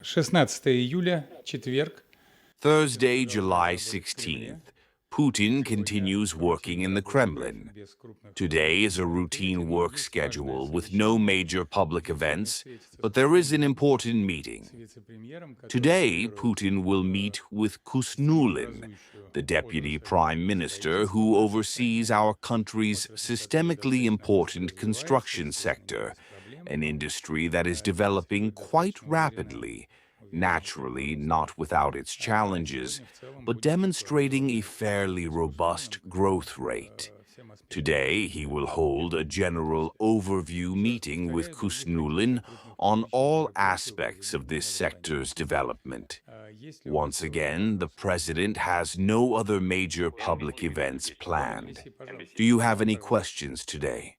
16 июля, четверг. Thursday, July 16th. Putin continues working in the Kremlin. Today is a routine work schedule with no major public events, but there is an important meeting. Today, Putin will meet with Kusnulin, the deputy prime minister who oversees our country's systemically important construction sector, an industry that is developing quite rapidly, naturally not without its challenges, but demonstrating a fairly robust growth rate. Today, he will hold a general overview meeting with Kusnulin on all aspects of this sector's development. Once again, the president has no other major public events planned. Do you have any questions today?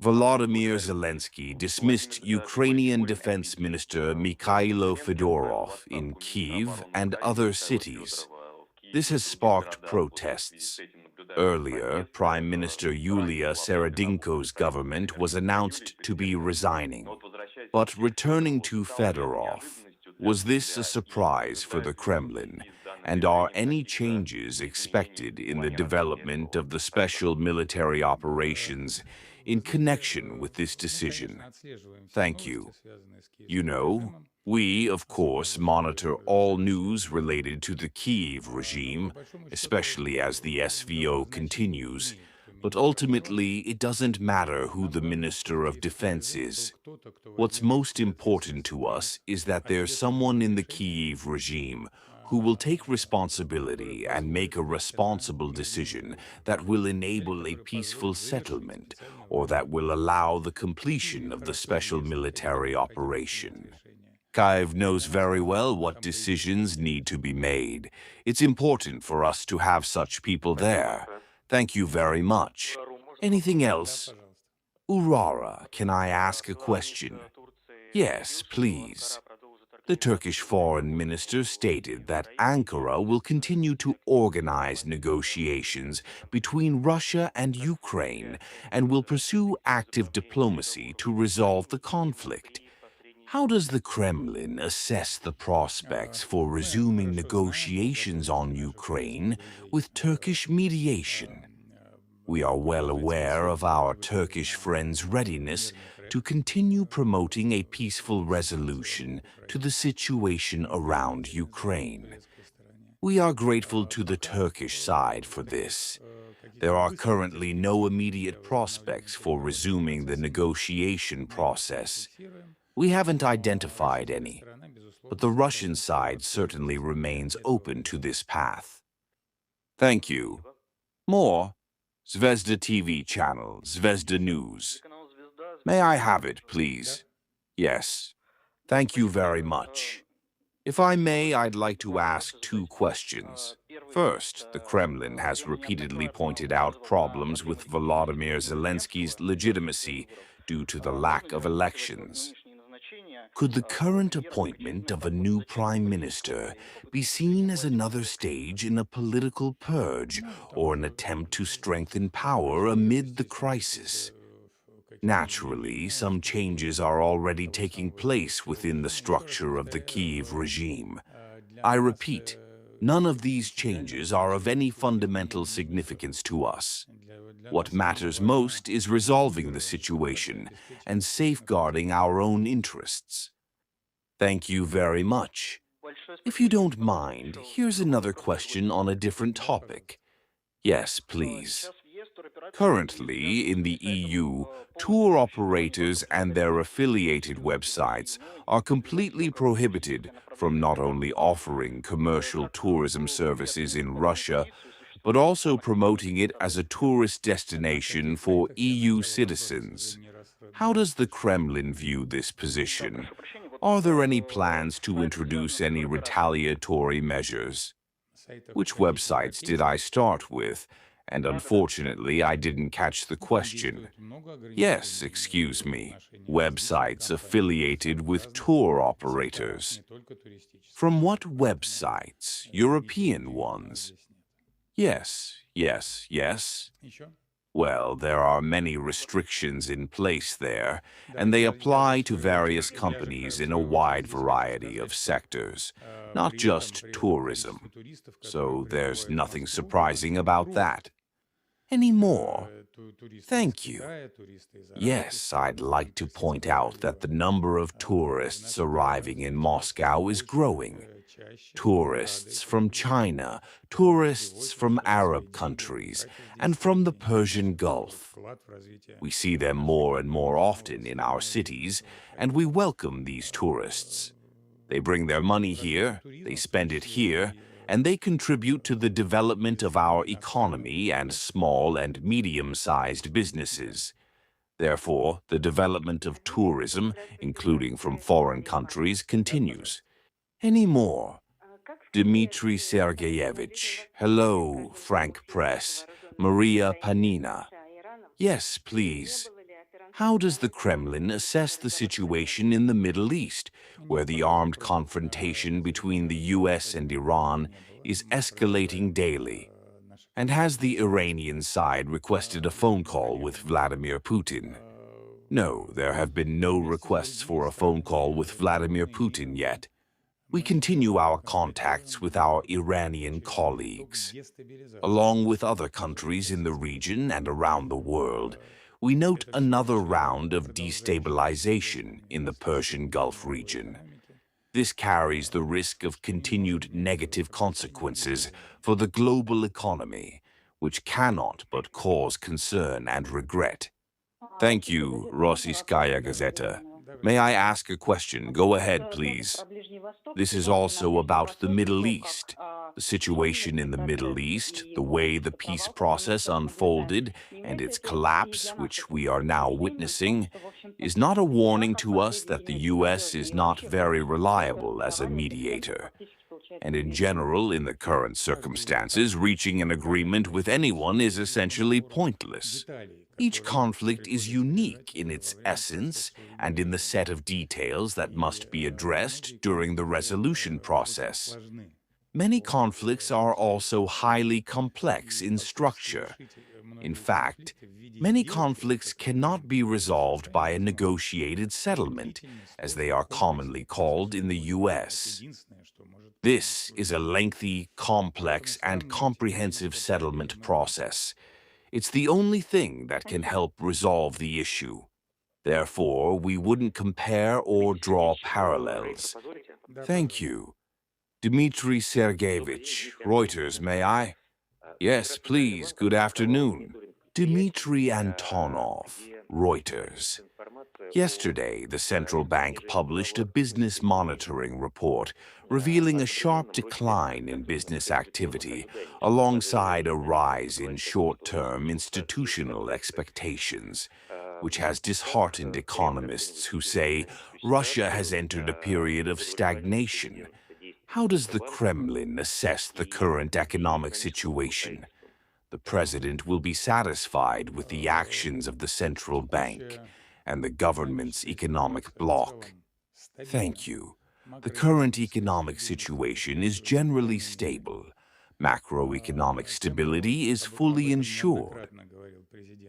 Volodymyr Zelensky dismissed Ukrainian Defense Minister Mikhailo Fedorov in Kyiv and other cities. This has sparked protests. Earlier, Prime Minister Yulia Seredinko's government was announced to be resigning. But returning to Fedorov, was this a surprise for the Kremlin? And are any changes expected in the development of the special military operations in connection with this decision? Thank you. You know, we, of course, monitor all news related to the Kyiv regime, especially as the SVO continues. But ultimately, it doesn't matter who the Minister of Defense is. What's most important to us is that there's someone in the Kyiv regime who will take responsibility and make a responsible decision that will enable a peaceful settlement or that will allow the completion of the special military operation. Kyiv knows very well what decisions need to be made. It's important for us to have such people there. Thank you very much. Anything else? Urara, can I ask a question? Yes, please. The Turkish foreign minister stated that Ankara will continue to organize negotiations between Russia and Ukraine and will pursue active diplomacy to resolve the conflict. How does the Kremlin assess the prospects for resuming negotiations on Ukraine with Turkish mediation? We are well aware of our Turkish friends' readiness to continue promoting a peaceful resolution to the situation around Ukraine. We are grateful to the Turkish side for this. There are currently no immediate prospects for resuming the negotiation process. We haven't identified any, but the Russian side certainly remains open to this path. Thank you. More Zvezda TV channel, Zvezda News. May I have it, please? Yes. Thank you very much. If I may, I'd like to ask two questions. First, the Kremlin has repeatedly pointed out problems with Volodymyr Zelensky's legitimacy due to the lack of elections. Could the current appointment of a new prime minister be seen as another stage in a political purge or an attempt to strengthen power amid the crisis? Naturally, some changes are already taking place within the structure of the Kyiv regime. I repeat, none of these changes are of any fundamental significance to us. What matters most is resolving the situation and safeguarding our own interests. Thank you very much. If you don't mind, here's another question on a different topic. Yes, please. Currently, in the EU, tour operators and their affiliated websites are completely prohibited from not only offering commercial tourism services in Russia, but also promoting it as a tourist destination for EU citizens. How does the Kremlin view this position? Are there any plans to introduce any retaliatory measures? Which websites did I start with? And unfortunately, I didn't catch the question. Yes, excuse me, websites affiliated with tour operators. From what websites? European ones? Yes. Well, there are many restrictions in place there, and they apply to various companies in a wide variety of sectors, not just tourism. So there's nothing surprising about that. Any more? Thank you. Yes, I'd like to point out that the number of tourists arriving in Moscow is growing. Tourists from China, tourists from Arab countries, and from the Persian Gulf. We see them more and more often in our cities, and we welcome these tourists. They bring their money here, they spend it here, and they contribute to the development of our economy and small and medium-sized businesses. Therefore, the development of tourism, including from foreign countries, continues. Any more? Dmitry Sergeyevich. Hello, Frank Press. Maria Panina. Yes, please. How does the Kremlin assess the situation in the Middle East, where the armed confrontation between the US and Iran is escalating daily? And has the Iranian side requested a phone call with Vladimir Putin? No, there have been no requests for a phone call with Vladimir Putin yet. We continue our contacts with our Iranian colleagues. Along with other countries in the region and around the world, we note another round of destabilization in the Persian Gulf region. This carries the risk of continued negative consequences for the global economy, which cannot but cause concern and regret. Thank you, Rossiyskaya Gazeta. May I ask a question? Go ahead, please. This is also about the Middle East. The situation in the Middle East, the way the peace process unfolded, and its collapse, which we are now witnessing, is not a warning to us that the U.S. is not very reliable as a mediator. And in general, in the current circumstances, reaching an agreement with anyone is essentially pointless. Each conflict is unique in its essence and in the set of details that must be addressed during the resolution process. Many conflicts are also highly complex in structure. In fact, many conflicts cannot be resolved by a negotiated settlement, as they are commonly called in the U.S. This is a lengthy, complex, and comprehensive settlement process. It's the only thing that can help resolve the issue. Therefore, we wouldn't compare or draw parallels. Thank you. Dmitry Sergeyevich, Reuters, may I? Yes, please. Good afternoon. Dmitry Antonov, Reuters. Yesterday, the central bank published a business monitoring report revealing a sharp decline in business activity alongside a rise in short-term institutional expectations, which has disheartened economists who say Russia has entered a period of stagnation. How does the Kremlin assess the current economic situation? The president will be satisfied with the actions of the central bank and the government's economic bloc. Thank you. The current economic situation is generally stable. Macroeconomic stability is fully ensured.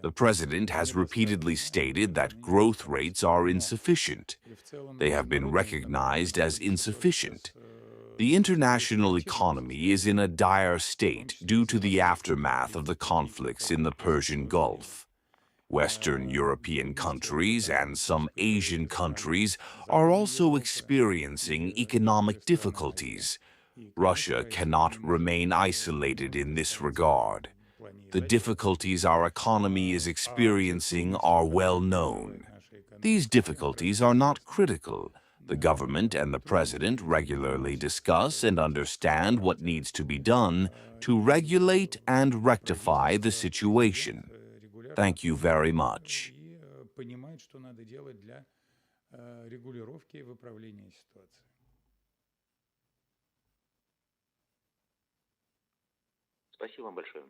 The president has repeatedly stated that growth rates are insufficient. They have been recognized as insufficient. The international economy is in a dire state due to the aftermath of the conflicts in the Persian Gulf. Western European countries and some Asian countries are also experiencing economic difficulties. Russia cannot remain isolated in this regard. The difficulties our economy is experiencing are well known. These difficulties are not critical. The government and the president regularly discuss and understand what needs to be done to regulate and rectify the situation. Thank you very much. Спасибо вам большое.